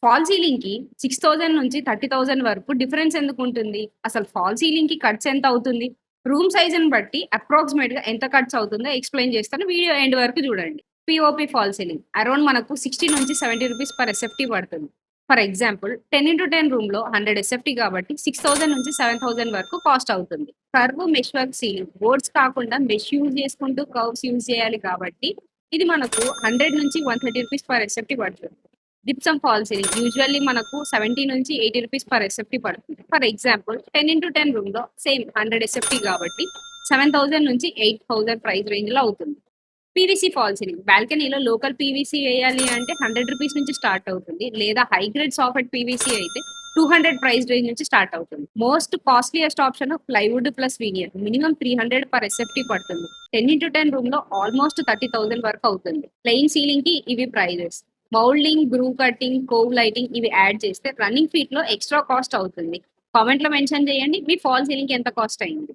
Fall సీలింగ్‌కి 6,000 నుంచి 30,000 వరకు difference ఎందుకుంటుంది? అసలు ఫాల్ సీలింగ్‌కి ఖర్చు ఎంత అవుతుంది? రూమ్ సైజ్‌ని బట్టి అప్రాక్సిమేట్‌గా ఎంత ఖర్చు అవుతుందో ఎక్స్‌ప్లెయిన్ చేస్తాను. వీడియో ఎండ్ వరకు చూడండి. పీఓపీ ఫాల్ సీలింగ్ అరౌండ్ మనకు 60-70 రూపీస్ పర్ ఎస్ఎఫ్‌టీ పడుతుంది. ఫర్ ఎగ్జాంపుల్ 10x10 రూమ్‌లో 100 ఎస్ఎఫ్‌టీ కాబట్టి 6,000-7,000 వరకు కాస్ట్ అవుతుంది. Curve mesh work ceiling boards కాకుండా మెష్ యూజ్ చేసుకుంటూ కర్వ్స్ యూజ్ చేయాలి కాబట్టి ఇది మనకు 100-130 రూపీస్ పర్ ఎస్ఎఫ్‌టీ పడుతుంది. జిప్సమ్ ఫాల్ సీలింగ్ యూజువల్లీ మనకు 70-80 రూపీస్ పర్ ఎస్ఎఫ్టీ పడుతుంది. ఫర్ ఎగ్జాంపుల్ 10x10 రూమ్ లో సేమ్ 100 ఎస్ఎఫ్టీ కాబట్టి 7,000-8,000 ప్రైస్ రేంజ్ లో అవుతుంది. పీవీసీ ఫాల్ సీలింగ్ బాల్కనీలో లోకల్ పీవీసీ వేయాలి అంటే 100 రూపీస్ నుంచి స్టార్ట్ అవుతుంది. లేదా హై గ్రేడ్ సాఫ్ట్ పీవీసీ అయితే 200 ప్రైస్ రేంజ్ నుంచి స్టార్ట్ అవుతుంది. Most costliest option plywood plus veneer minimum 300 per SFT పడుతుంది. 10x10 రూమ్ లో ఆల్మోస్ట్ 30,000 వరకు అవుతుంది. ప్లెయిన్ సీలింగ్ కి ఇవి prices. Moulding, groove cutting, cove lighting ఇవి యాడ్ చేస్తే రన్నింగ్ ఫీట్ లో ఎక్స్ట్రా కాస్ట్ అవుతుంది. కామెంట్ లో మెన్షన్ చేయండి మీ ఫాల్ సీలింగ్ ఎంత కాస్ట్ అయింది.